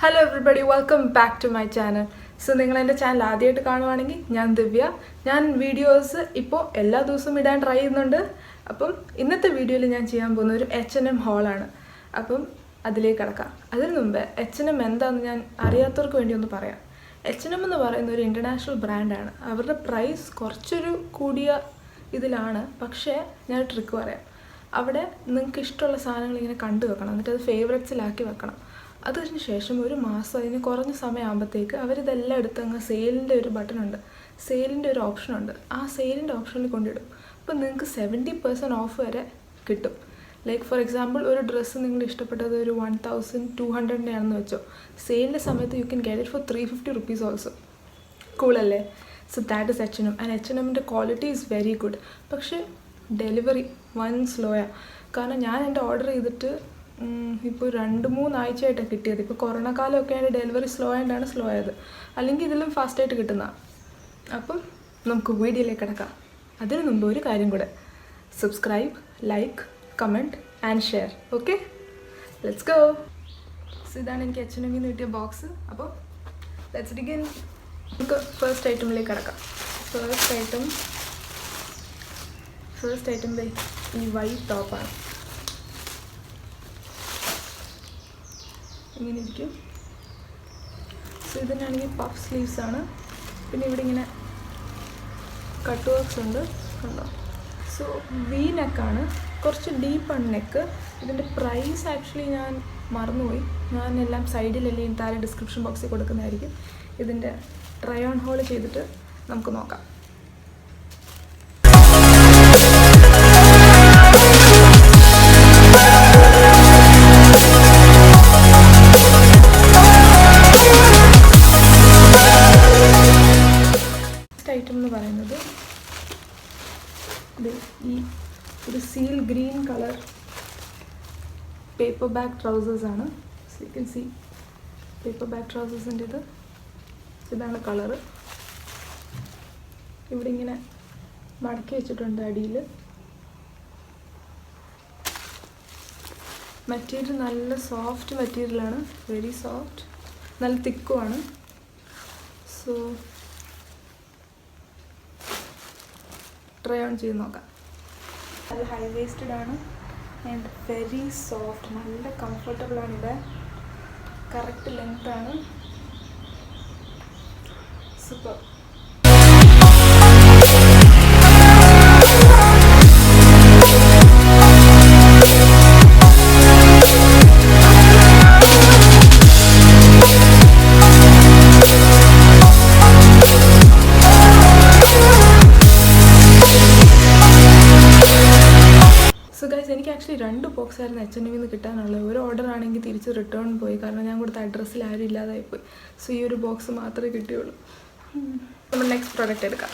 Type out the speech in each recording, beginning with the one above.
Hello everybody, welcome back to my channel. So നിങ്ങൾ എൻ്റെ channel ആദ്യമായിട്ട് കാണുവാണെങ്കിൽ ഞാൻ ദിവ്യ. ഞാൻ വീഡിയോസ് ഇപ്പോൾ എല്ലാ ദിവസവും ഇടാൻ ട്രൈ ചെയ്യുന്നുണ്ട്. അപ്പം ഇന്നത്തെ വീഡിയോയിൽ ഞാൻ ചെയ്യാൻ പോകുന്ന ഒരു H&M haul ആണ്. അപ്പം അതിലേക്ക് കടക്കാം. അതിനു മുമ്പ് H&M എന്താണെന്ന് ഞാൻ അറിയാത്തവർക്ക് വേണ്ടി ഒന്ന് പറയാം. H&M എന്ന് പറയുന്ന ഒരു ഇൻ്റർനാഷണൽ ബ്രാൻഡാണ്. അവരുടെ പ്രൈസ് കുറച്ചൊരു കൂടിയ ഇതിലാണ്. പക്ഷേ ഞാൻ ട്രിക്ക് പറയാം. അവിടെ നിങ്ങൾക്ക് ഇഷ്ടമുള്ള സാധനങ്ങൾ ഇങ്ങനെ കണ്ടു വെക്കണം. എന്നിട്ട് അത് ഫേവറേറ്റ്സിലാക്കി വെക്കണം. അതിന് ശേഷം ഒരു മാസം അതിന് കുറഞ്ഞ സമയമാകുമ്പോഴത്തേക്ക് അവരിതെല്ലാം എടുത്ത് അങ്ങ് സെയിലിൻ്റെ ഒരു ബട്ടണുണ്ട്, സെയിലിൻ്റെ ഒരു ഓപ്ഷനുണ്ട്. ആ സെയിലിൻ്റെ ഓപ്ഷനിൽ കൊണ്ടിടും. അപ്പോൾ നിങ്ങൾക്ക് 70% ഓഫ് വരെ കിട്ടും. ലൈക്ക് ഫോർ എക്സാമ്പിൾ ഒരു ഡ്രസ്സ് നിങ്ങൾ ഇഷ്ടപ്പെട്ടത് ഒരു 1200 ആണെന്ന് വെച്ചോ, സെയിലിൻ്റെ സമയത്ത് you can get it for 350 rupees also. കൂളല്ലേ? So that is H&M. And H&Mൻ്റെ ക്വാളിറ്റി ഈസ് വെരി ഗുഡ്. പക്ഷേ ഡെലിവറി വൻ സ്ലോയാണ്. കാരണം ഞാൻ എൻ്റെ ഓർഡർ ചെയ്തിട്ട് ഇപ്പോൾ 2-3 ആഴ്ചയായിട്ടാണ് കിട്ടിയത്. ഇപ്പോൾ കൊറോണ കാലമൊക്കെ ആയിട്ട് ഡെലിവറി സ്ലോ ആയത്, അല്ലെങ്കിൽ ഇതിലും ഫാസ്റ്റായിട്ട് കിട്ടുന്നതാണ്. അപ്പം നമുക്ക് വീഡിയോയിലേക്ക് കിടക്കാം. അതിനു മുമ്പ് ഒരു കാര്യം കൂടെ, subscribe, like, comment and share. Okay, let's go. So ഇതാണ് എനിക്ക് H&M നിന്ന് കിട്ടിയ ബോക്സ്. അപ്പോൾ ലെറ്റ്സ് ബിഗിൻ. നമുക്ക് ഫസ്റ്റ് ഐറ്റമിലേക്ക് കിടക്കാം. ഫസ്റ്റ് ഐറ്റം ഈ വൈറ്റ് ടോപ്പാണ്. ഇങ്ങനെ ഇരിക്കും. സോ ഇതിനാണെങ്കിൽ പഫ് സ്ലീവ്സ് ആണ്. പിന്നെ ഇവിടെ ഇങ്ങനെ കട്ട് വർക്ക്സ് ഉണ്ട്, കണ്ടോ? സോ വി നെക്കാണ്, കുറച്ച് ഡീപ്പാണ് നെക്ക്. ഇതിൻ്റെ പ്രൈസ് ആക്ച്വലി ഞാൻ മറന്നുപോയി. ഞാൻ എല്ലാം സൈഡിലെല്ലാം താഴെ ഡിസ്ക്രിപ്ഷൻ ബോക്സിൽ കൊടുക്കുന്നതായിരിക്കും. ഇതിൻ്റെ ട്രൈ ഓൺ ഹോൾ ചെയ്തിട്ട് നമുക്ക് നോക്കാം. ഐറ്റം എന്ന് പറയുന്നത് ഈ ഒരു seal green colour paper bag trousers ആണ്. So you can see paper bag ട്രൗസേഴ്സിൻ്റെ ഇതാണ് കളറ്. ഇവിടെ ഇങ്ങനെ മടക്കി വെച്ചിട്ടുണ്ട് അടിയിൽ. മെറ്റീരിയൽ നല്ല സോഫ്റ്റ് മെറ്റീരിയലാണ്, വെരി സോഫ്റ്റ്, നല്ല തിക്കുമാണ്. സോ ട്രൈ ഓൺ ചെയ്ത് നോക്കാം. നല്ല ഹൈ വേസ്റ്റഡ് ആണ് ആൻഡ് വെരി സോഫ്റ്റ്, നല്ല കംഫർട്ടബിളാണ്. ഇവിടെ കറക്റ്റ് ലെങ്ത് ആണ്. സൂപ്പർ. എനിക്ക് ആക്ച്വലി 2 ബോക്സ് ആയിരുന്നു H&M നിന്ന് കിട്ടാനുള്ളത്. ഒരു ഓർഡർ ആണെങ്കിൽ തിരിച്ച് റിട്ടേൺ പോയി, കാരണം ഞാൻ കൊടുത്ത അഡ്രസ്സിൽ ആരും ഇല്ലാതായിപ്പോയി. സോ ഈ ഒരു ബോക്സ് മാത്രമേ കിട്ടിയുള്ളൂ. നമ്മൾ നെക്സ്റ്റ് പ്രോഡക്റ്റ് എടുക്കാം.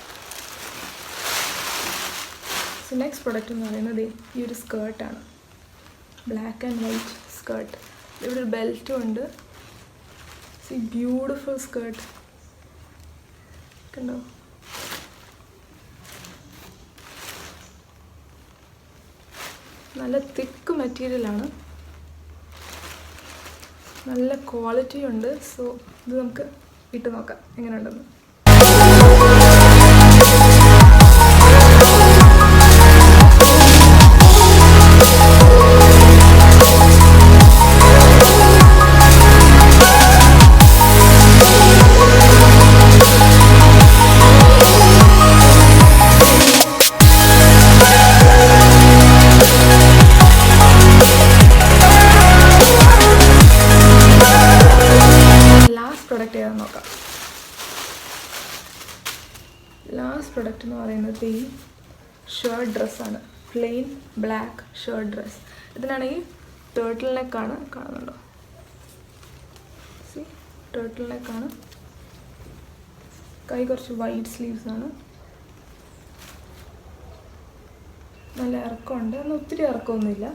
സോ നെക്സ്റ്റ് പ്രോഡക്റ്റ് എന്ന് പറയുന്നത് ഈ ഒരു സ്കേർട്ടാണ്, ബ്ലാക്ക് ആൻഡ് വൈറ്റ് സ്കേർട്ട്. ഇവിടെ ഒരു ബെൽറ്റും ഉണ്ട്. സോ ബ്യൂട്ടിഫുൾ സ്കേർട്ട് കണ്ടോ? നല്ല തിക്ക് മെറ്റീരിയലാണ്, നല്ല ക്വാളിറ്റി ഉണ്ട്. സോ ഇത് നമുക്ക് ഇട്ട് നോക്കാം എങ്ങനെയുണ്ടെന്ന്. ലാസ്റ്റ് പ്രൊഡക്റ്റ് എന്ന് പറയുന്നത് ഈ ഷർട്ട് ഡ്രസ്സാണ്, പ്ലെയിൻ ബ്ലാക്ക് ഷർട്ട് ഡ്രസ്സ്. ഇതിനാണെങ്കിൽ ടേർട്ടിൽ നെക്കാണ്, കാണുന്നുണ്ടോ? സി ടേർട്ടിൽ നെക്കാണ്. കൈ കുറച്ച് വൈറ്റ് സ്ലീവ്സ് ആണ്. നല്ല ഇറക്കമുണ്ട്, എന്നാൽ ഒത്തിരി ഇറക്കമൊന്നുമില്ല.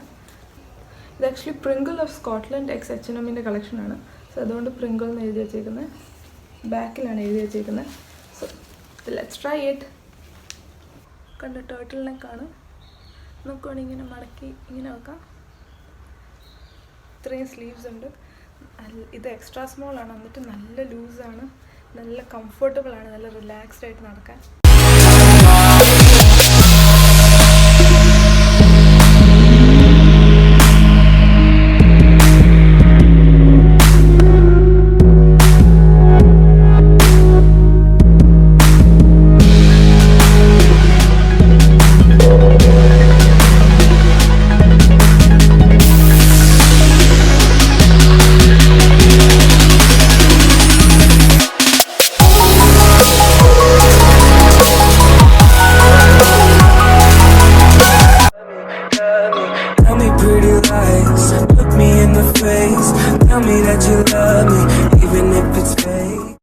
ഇത് actually Pringle of Scotland x H&Mൻ്റെ കളക്ഷനാണ്. സോ അതുകൊണ്ട് പ്രിങ്കിൾ എന്ന് എഴുതി വെച്ചേക്കുന്നത്, ബാക്കിലാണ് എഴുതി വെച്ചേക്കുന്നത്. So let's try it. കണ്ട ടേർട്ടിൽ നെക്കാണ്. നമുക്ക് വേണമെങ്കിൽ ഇങ്ങനെ മടക്കി ഇങ്ങനെ വെക്കാം. ഇത്രയും സ്ലീവ്സ് ഉണ്ട്. ഇത് എക്സ്ട്രാ സ്മോൾ ആണ്, എന്നിട്ട് നല്ല ലൂസാണ്, നല്ല കംഫർട്ടബിൾ ആണ്, നല്ല റിലാക്സ്ഡ് ആയിട്ട് നടക്കാൻ.